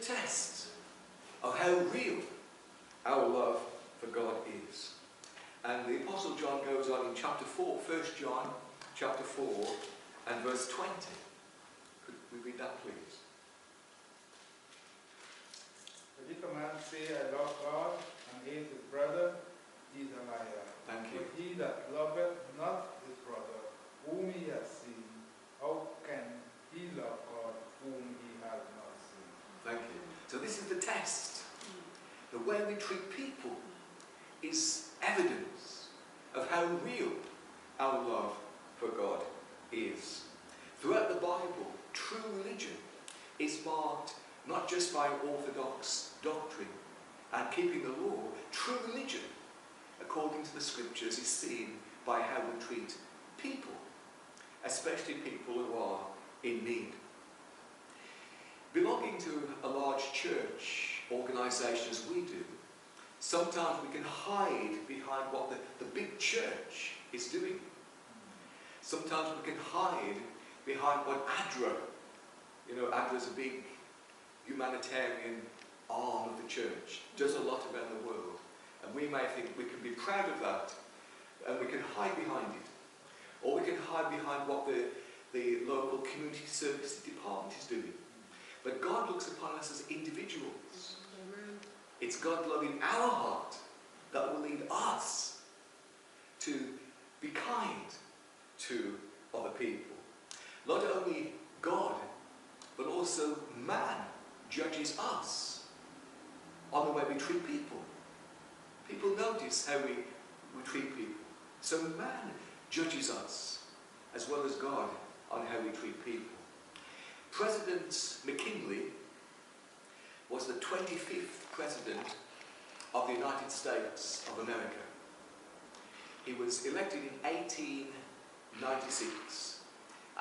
test of how real our love for God is. And the Apostle John goes on in chapter 4, 1 John chapter 4 and verse 20. Could we read that, please? But if a man say, I love God, and hate his brother, he is a liar. Thank you. But he that loveth not his brother, whom he has seen, how can he love God, whom he has not seen? Thank you. So this is the test. The way we treat people is evidence of how real our love for God is. Throughout the Bible, true religion is marked not just by orthodox doctrine and keeping the law. True religion, according to the scriptures, is seen by how we treat people, especially people who are in need. Belonging to a large church organisation as we do, sometimes we can hide behind what the big church is doing. Sometimes we can hide behind what ADRA, ADRA is a big humanitarian arm of the church, does a lot around the world. And we may think we can be proud of that, and we can hide behind it. Or we can hide behind what the local community services department is doing. But God looks upon us as individuals. Amen. It's God loving our heart that will lead us to be kind to other people. Not only God, but also man judges us on the way we treat people. People notice how we treat people. So man judges us as well as God on how we treat people. President McKinley was the 25th President of the United States of America. He was elected in 1896,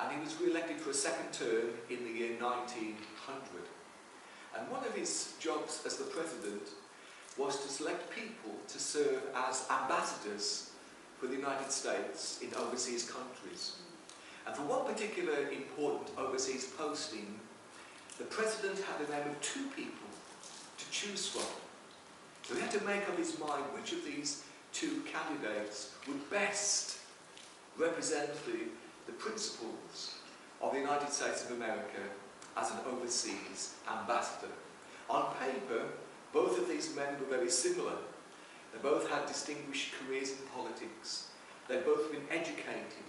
and he was re-elected for a second term in the year 1900. And one of his jobs as the President was to select people to serve as ambassadors for the United States in overseas countries. And for one particular important overseas posting, the President had the name of two people to choose from. So he had to make up his mind which of these two candidates would best represent the principles of the United States of America as an overseas ambassador. On paper, both of these men were very similar. They both had distinguished careers in politics. They'd both been educated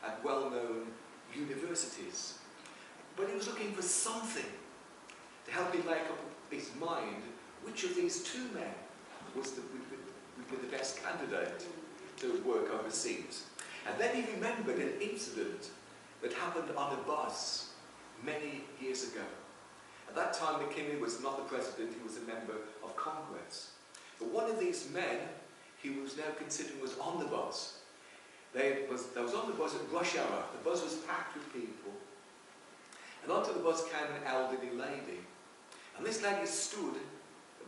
at well-known universities. But he was looking for something to help him make up his mind which of these two men would be the best candidate to work overseas. And then he remembered an incident that happened on a bus many years ago. At that time, McKinley was not the president, he was a member of Congress. But one of these men he was now considering was on the bus. They was on the bus at rush hour. The bus was packed with people. And onto the bus came an elderly lady. And this lady stood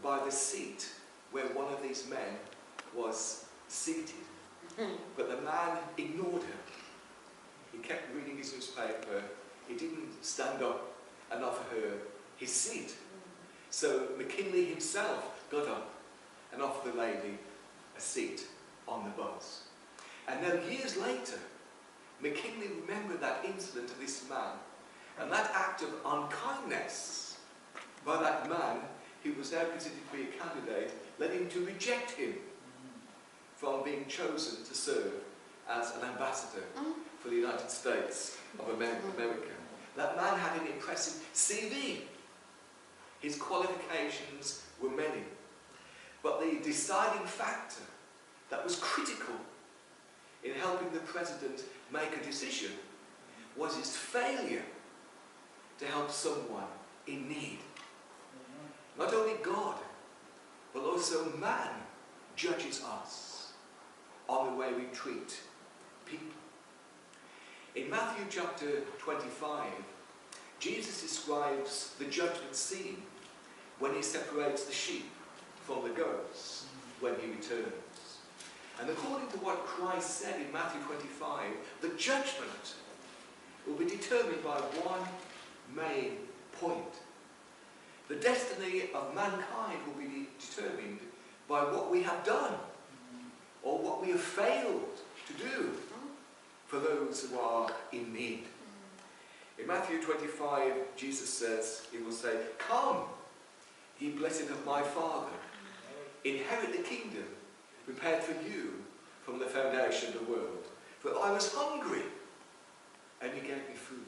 by the seat where one of these men was seated. But the man ignored her. He kept reading his newspaper. He didn't stand up and offer her his seat. So McKinley himself got up and offered the lady a seat on the bus. And now years later, McKinley remembered that incident of this man, and that act of unkindness by that man, who was now considered to be a candidate, led him to reject him from being chosen to serve as an ambassador for the United States of America. That man had an impressive CV. His qualifications were many. But the deciding factor that was critical in helping the president make a decision was his failure to help someone in need. Not only God, but also man judges us on the way we treat people. In Matthew chapter 25, Jesus describes the judgment scene when he separates the sheep from the goats when he returns. And according to what Christ said in Matthew 25, the judgment will be determined by one main point. The destiny of mankind will be determined by what we have done or what we have failed to do for those who are in need. In Matthew 25, Jesus says, he will say, "Come, ye blessed of my Father, inherit the kingdom prepared for you from the foundation of the world. For I was hungry, and you gave me food.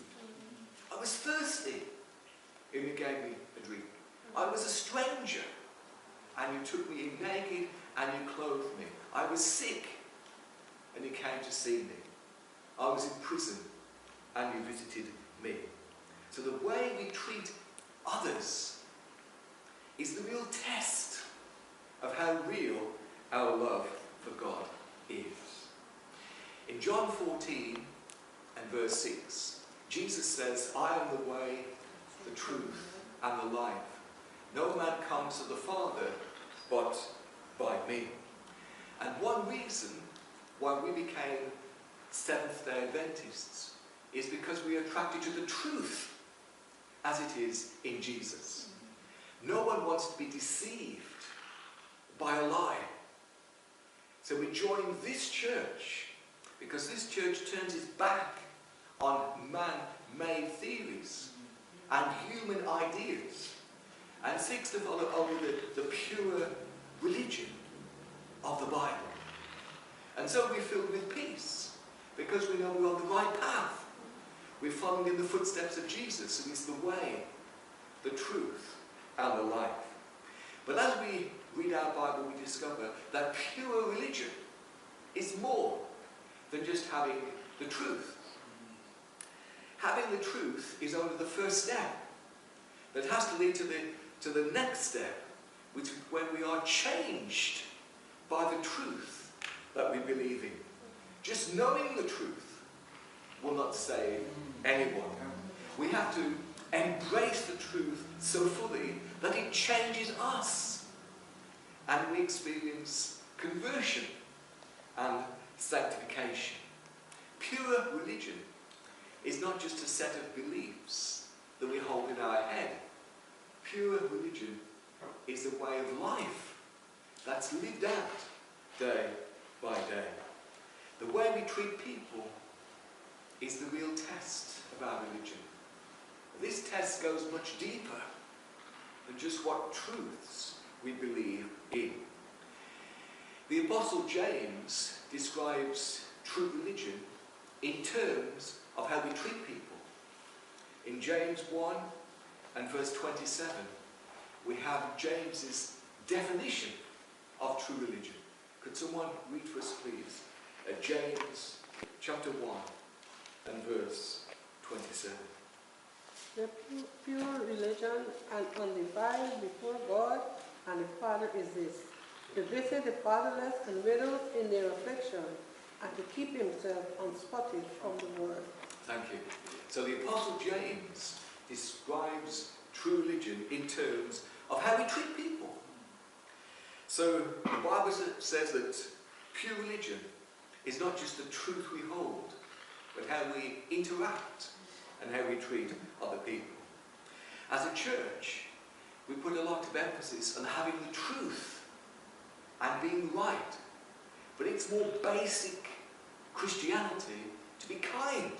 I was thirsty, and you gave me a drink. I was a stranger, and you took me in naked, and you clothed me. I was sick, and you came to see me. I was in prison, and you visited me." So the way we treat others is the real test of how real our love for God is. In John 14 and verse 6, Jesus says, "I am the way, the truth, and the life. No man comes to the Father but by me." And one reason why we became Seventh-day Adventists is because we are attracted to the truth as it is in Jesus. No one wants to be deceived by a lie. So we join this church because this church turns its back on man-made theories and human ideas and seeks to follow only the pure religion of the Bible. And so we're filled with peace because we know we're on the right path. We're following in the footsteps of Jesus, who is the way, the truth, and the life. But as we read our Bible, we discover that pure religion is more than just having the truth. Having the truth is only the first step that has to lead to the next step, which is when we are changed by the truth that we believe in. Just knowing the truth will not save anyone. We have to embrace the truth so fully that it changes us and we experience conversion and sanctification. Pure religion is not just a set of beliefs that we hold in our head. Pure religion is a way of life that's lived out day by day. The way we treat people is the real test of our religion. This test goes much deeper than just what truths we believe in. The Apostle James describes true religion in terms of how we treat people. In James 1 and verse 27, we have James's definition of true religion. Could someone read for us, please? James chapter 1 and verse 27. The pure religion and undefiled before God and the Father is this: to visit the fatherless and widows in their affliction, and to keep himself unspotted from the world. Thank you. So the Apostle James describes true religion in terms of how we treat people. So the Bible says that pure religion is not just the truth we hold, but how we interact and how we treat other people. As a church, we put a lot of emphasis on having the truth and being right. But it's more basic Christianity to be kind,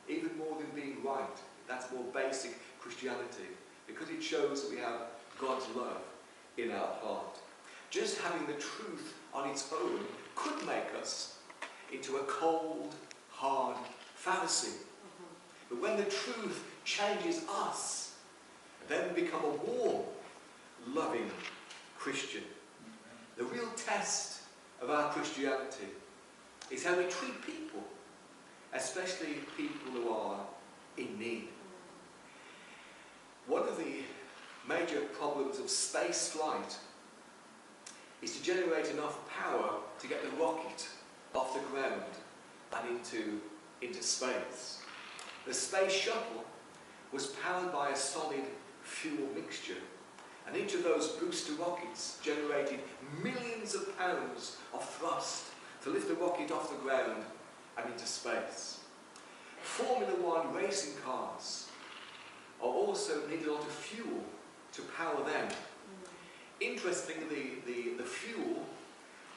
even more than being right. That's more basic Christianity, because it shows that we have God's love in our heart. Just having the truth on its own could make us into a cold, hard Pharisee. But when the truth changes us, then we become a warm, loving Christian. The real test of our Christianity is how we treat people, especially people who are in need. One of the major problems of space flight is to generate enough power to get the rocket off the ground and into space. The space shuttle was powered by a solid fuel mixture, and each of those booster rockets generated millions of pounds of thrust to lift the rocket off the ground and into space. Formula One racing cars are also need a lot of fuel to power them. Interestingly, the fuel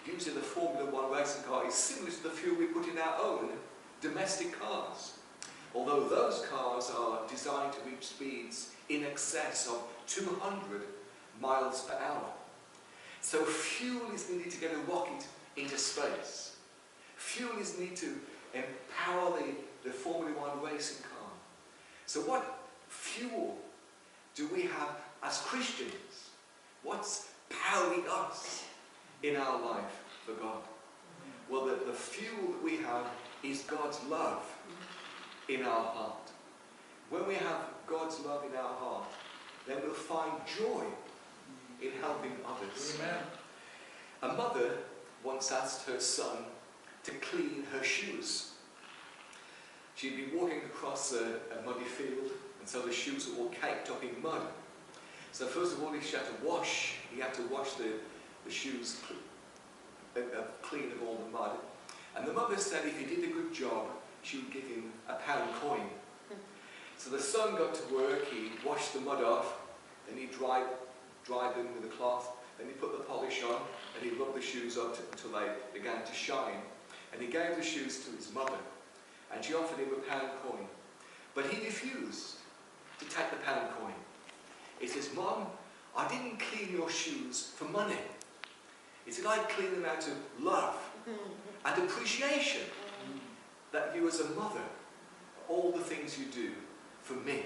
used in the Formula One racing car is similar to the fuel we put in our own domestic cars. Although those cars are designed to reach speeds in excess of 200 miles per hour. So fuel is needed to get a rocket into space. Fuel is needed to empower the Formula One racing car. So what fuel do we have as Christians? What's powering us in our life for God? Well, the fuel that we have is God's love in our heart. When we have God's love in our heart, then we'll find joy in helping others. Amen. A mother once asked her son to clean her shoes. She'd been walking across a muddy field, and so the shoes were all caked up in mud. So first of all, he had to wash the shoes clean of all the mud. And the mother said if he did a good job, she would give him a pound coin. So the son got to work, he washed the mud off, then he dried them with a cloth, then he put the polish on, and he rubbed the shoes up until they began to shine. And he gave the shoes to his mother, and she offered him a pound coin. But he refused to take the pound coin. He says, "Mom, I didn't clean your shoes for money." He said, "I cleaned them out of love and appreciation that you as a mother, all the things you do for me."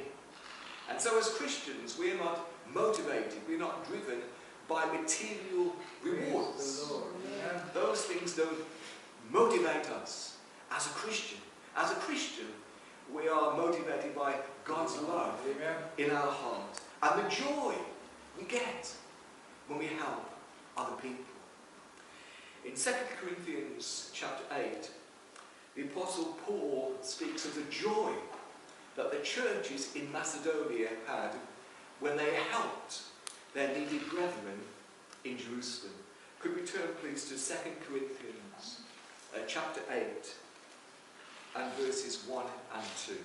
And so as Christians, we are not motivated, we're not driven by material rewards. Praise the Lord. Amen. Those things don't motivate us as a Christian. As a Christian, we are motivated by God's love Amen. in our heart and the joy we get when we help other people. In 2 Corinthians chapter 8, the Apostle Paul speaks of the joy that the churches in Macedonia had when they helped their needy brethren in Jerusalem. Could we turn please to 2 Corinthians chapter 8 and verses 1 and 2.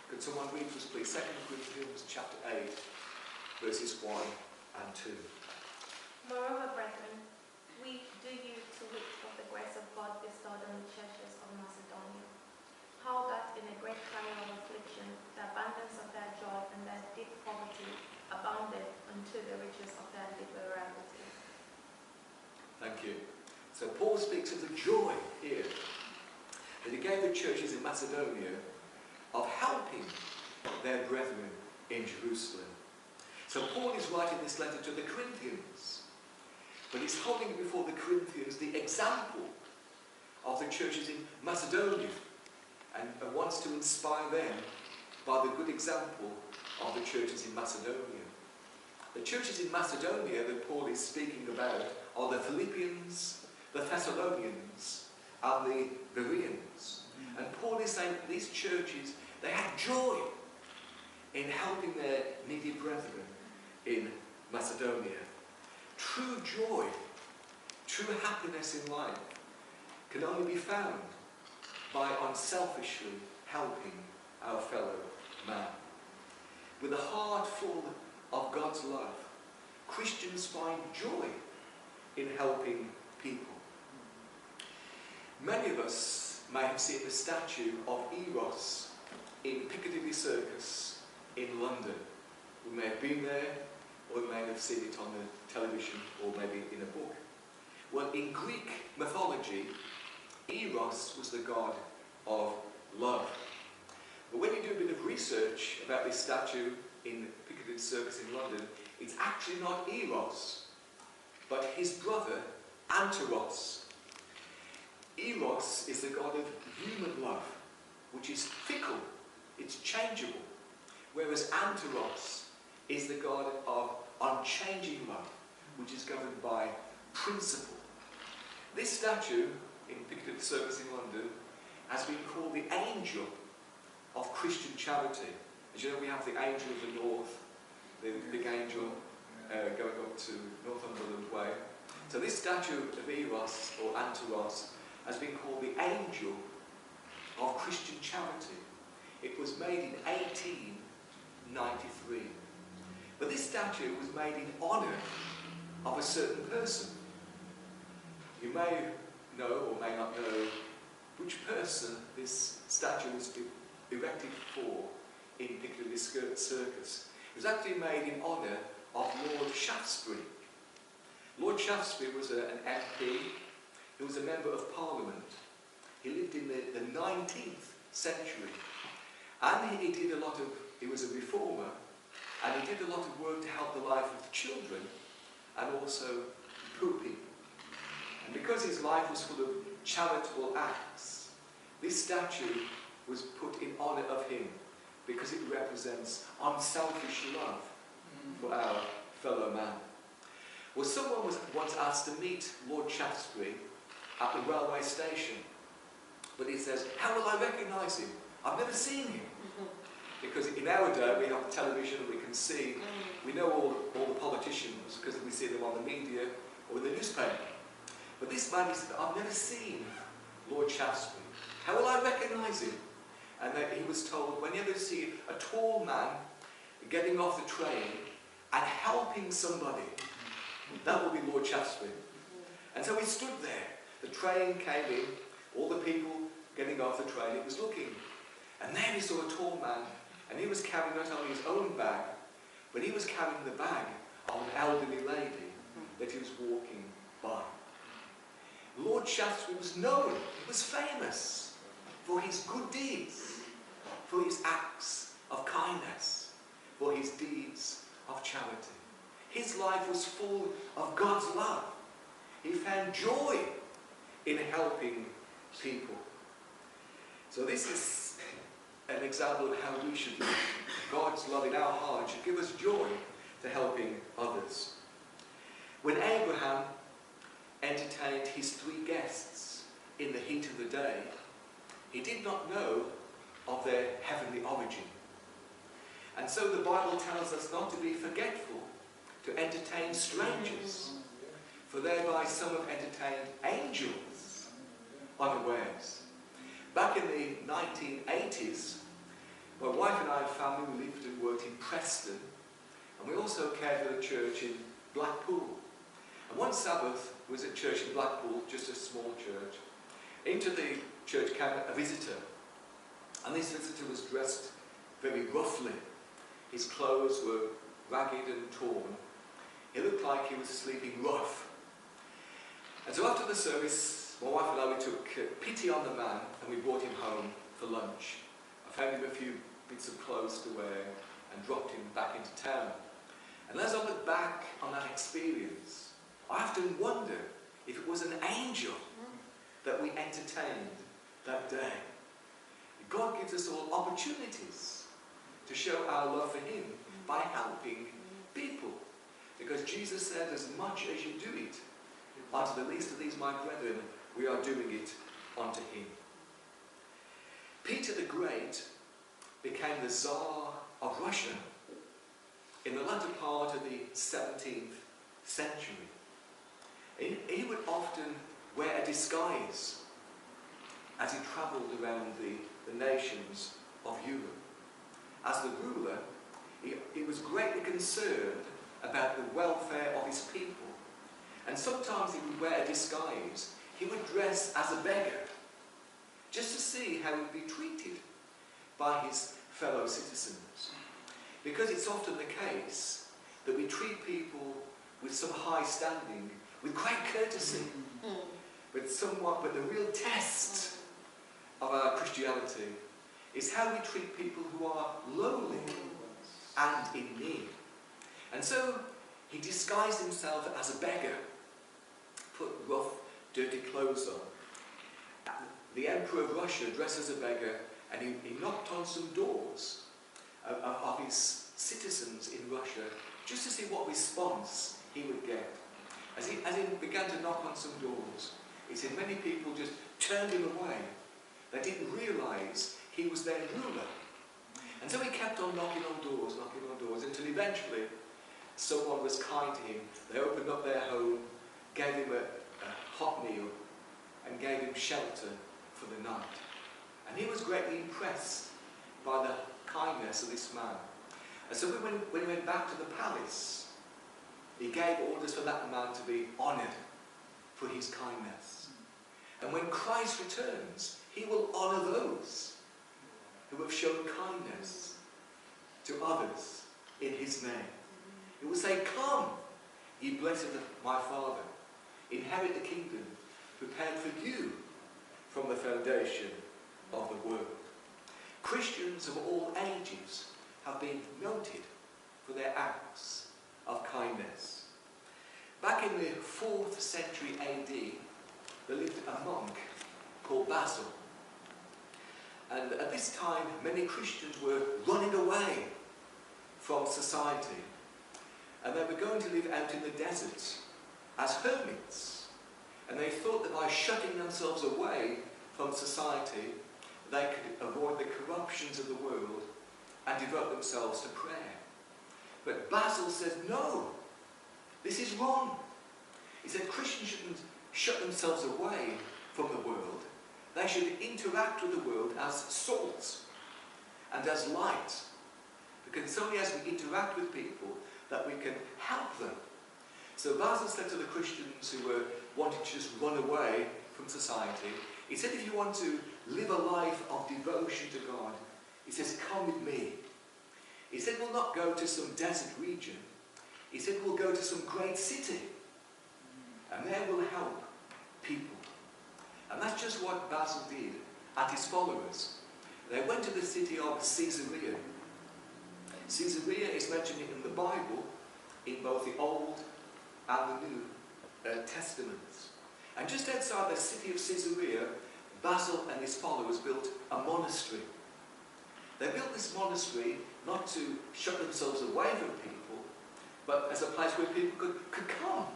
Could someone read for us please? 2 Corinthians chapter 8 verses 1 and 2. Moreover, brethren, we do you to wit of the grace of God bestowed on the churches of Macedonia, how that in a great trial of affliction, the abundance of their joy and their deep poverty abounded unto the riches of their liberality. Thank you. So Paul speaks of the joy here that he gave the churches in Macedonia of helping their brethren in Jerusalem. So Paul is writing this letter to the Corinthians, but he's holding before the Corinthians the example of the churches in Macedonia and wants to inspire them by the good example of the churches in Macedonia. The churches in Macedonia that Paul is speaking about are the Philippians, the Thessalonians, and the Bereans. And Paul is saying that these churches, they had joy in helping their needy brethren in Macedonia. True joy, true happiness in life can only be found by unselfishly helping our fellow man. With a heart full of God's love, Christians find joy in helping people. Many of us may have seen the statue of Eros in Piccadilly Circus in London. We may have been there, or we may have seen it on the television, or maybe in a book. Well, in Greek mythology, Eros was the god of love. But when you do a bit of research about this statue in Piccadilly Circus in London, it's actually not Eros, but his brother Anteros. Eros is the god of human love, which is fickle, it's changeable, whereas Anteros is the god of unchanging love, which is governed by principle. This statue in Piccadilly Circus in London has been called the angel of Christian charity. As you know, we have the angel of the north, the big angel going up to Northumberland Way. So this statue of Eros, or Anteros, has been called the angel of Christian charity. It was made in 1893. But this statue was made in honour of a certain person. You may know or may not know which person this statue was erected for in Piccadilly Circus. It was actually made in honour of Lord Shaftesbury. Lord Shaftesbury was an MP. He was a member of Parliament. He lived in the 19th century. And he was a reformer, and he did a lot of work to help the life of the children and also poor people. And because his life was full of charitable acts, this statue was put in honour of him because it represents unselfish love for our fellow man. Well, someone was once asked to meet Lord Shaftesbury at the railway station, but he says, "How will I recognise him? I've never seen him." Because in our day we have television and we can see, we know all the politicians because we see them on the media or in the newspaper. But this man, he said, "I've never seen Lord Shaftesbury. How will I recognise him?" And he was told, whenever you see a tall man getting off the train and helping somebody, that will be Lord Shaftesbury. And so he stood there. The train came in, all the people getting off the train, it was looking. And there he saw a tall man, and he was carrying not only his own bag, but he was carrying the bag of an elderly lady that he was walking by. Lord Shaftesbury was known, he was famous for his good deeds, for his acts of kindness, for his deeds of charity. His life was full of God's love. He found joy in helping people. So this is an example of how we should live. God's love in our heart should give us joy to helping others. When Abraham entertained his 3 guests in the heat of the day, he did not know of their heavenly origin. And so the Bible tells us not to be forgetful to entertain strangers, for thereby some have entertained angels unawares. Back in the 1980s, my wife and I and family lived and worked in Preston, and we also cared for the church in Blackpool. And one Sabbath was at church in Blackpool, just a small church. Into the church came a visitor, and this visitor was dressed very roughly. His clothes were ragged and torn. He looked like he was sleeping rough. And so after the service, my wife and I, we took pity on the man and we brought him home for lunch. I found him a few bits of clothes to wear and dropped him back into town. And as I look back on that experience, I often wonder if it was an angel that we entertained that day. God gives us all opportunities to show our love for him by helping people. Because Jesus said, as much as you do it unto the least of these my brethren, we are doing it unto him. Peter the Great became the Tsar of Russia in the latter part of the 17th century. He would often wear a disguise as he travelled around the nations of Europe. As the ruler, he was greatly concerned about the welfare of his people. And sometimes he would wear a disguise. He would dress as a beggar, just to see how he would be treated by his fellow citizens. Because it's often the case that we treat people with some high standing, with great courtesy, but the real test of our Christianity is how we treat people who are lowly and in need. And so he disguised himself as a beggar, put rough, dirty clothes on. The Emperor of Russia dressed as a beggar, and he knocked on some doors of his citizens in Russia just to see what response he would get. As he began to knock on some doors, he said many people just turned him away. They didn't realise he was their ruler. And so he kept on knocking on doors, until eventually someone was kind to him. They opened up their home, gave him a hot meal, and gave him shelter for the night. And he was greatly impressed by the kindness of this man. And so when he went back to the palace, he gave orders for that man to be honoured for his kindness. And when Christ returns, he will honour those who have shown kindness to others in his name. He will say, "Come, ye blessed of my Father, inherit the kingdom prepared for you from the foundation of the world." Christians of all ages have been noted for their acts of kindness. Back in the 4th century AD, there lived a monk called Basil. And at this time, many Christians were running away from society. And they were going to live out in the deserts as hermits. And they thought that by shutting themselves away from society, they could avoid the corruptions of the world and devote themselves to prayer. But Basil says, no, this is wrong. He said Christians shouldn't shut themselves away from the world. They should interact with the world as salt and as light. Because it's only as we interact with people that we can help them. So Basil said to the Christians who were wanting to just run away from society, he said, if you want to live a life of devotion to God, he says, come with me. He said, we'll not go to some desert region. He said, we'll go to some great city. And there we'll help people. And that's just what Basil did and his followers. They went to the city of Caesarea. Caesarea is mentioned in the Bible in both the Old and the New Testaments. And just outside the city of Caesarea, Basil and his followers built a monastery. They built this monastery not to shut themselves away from people, but as a place where people could come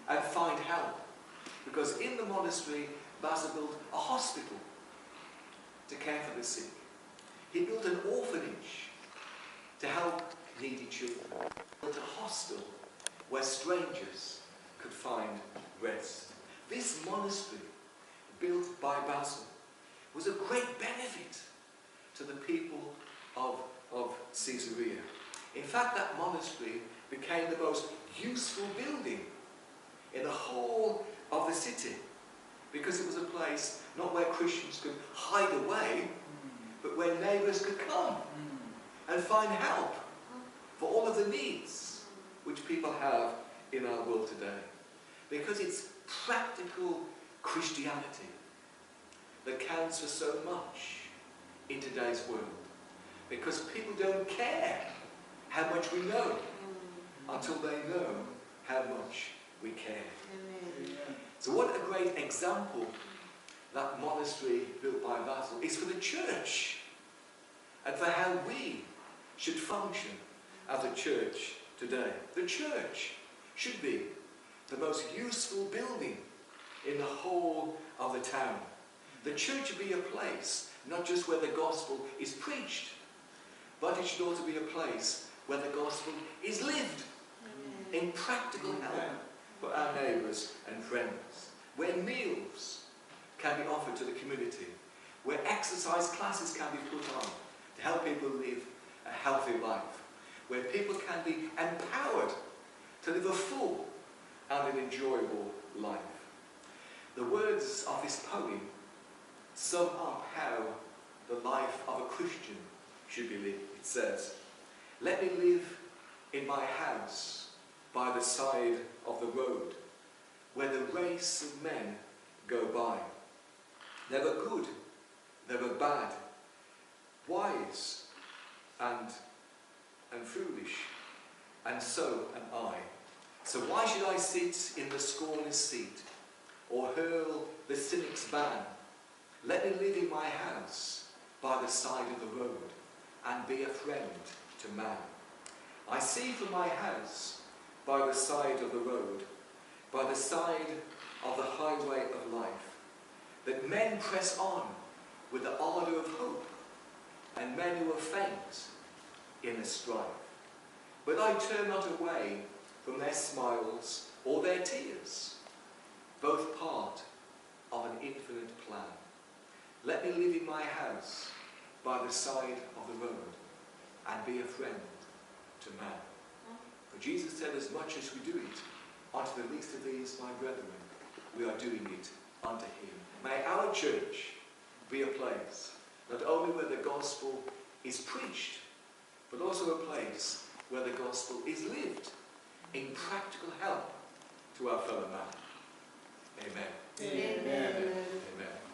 and find help. Because in the monastery, Basil built a hospital to care for the sick. He built an orphanage to help needy children. He built a hostel where strangers could find rest. This monastery, built by Basil, was a great benefit to the people of Caesarea. In fact, that monastery became the most useful building in the whole of the city, because it was a place not where Christians could hide away, but where neighbours could come and find help for all of the needs which people have in our world today. Because it's practical Christianity that counts for so much in today's world. Because people don't care how much we know until they know how much we care. Amen. So what a great example that monastery built by Basil is for the church and for how we should function as a church today. The church should be the most useful building in the whole of the town. The church should be a place not just where the gospel is preached, but it should also be a place where the gospel is lived in practical help for our neighbours and friends, where meals can be offered to the community, where exercise classes can be put on to help people live a healthy life, where people can be empowered to live a full and an enjoyable life. The words of this poem sum up how the life of a Christian should be lived. It says, "Let me live in my house by the side of the road, where the race of men go by. They were good, they were bad, wise and foolish, and so am I. So why should I sit in the scorner's seat, or hurl the cynic's ban? Let me live in my house by the side of the road, and be a friend to man. I see from my house by the side of the road, by the side of the highway of life, that men press on with the ardour of hope, and men who are faint in the strife. But I turn not away from their smiles or their tears, both part of an infinite plan. Let me live in my house by the side of the road, and be a friend to man. For Jesus said, as much as we do it unto the least of these, my brethren, we are doing it unto him. May our church be a place not only where the gospel is preached, but also a place where the gospel is lived in practical help to our fellow man. Amen. Amen. Amen.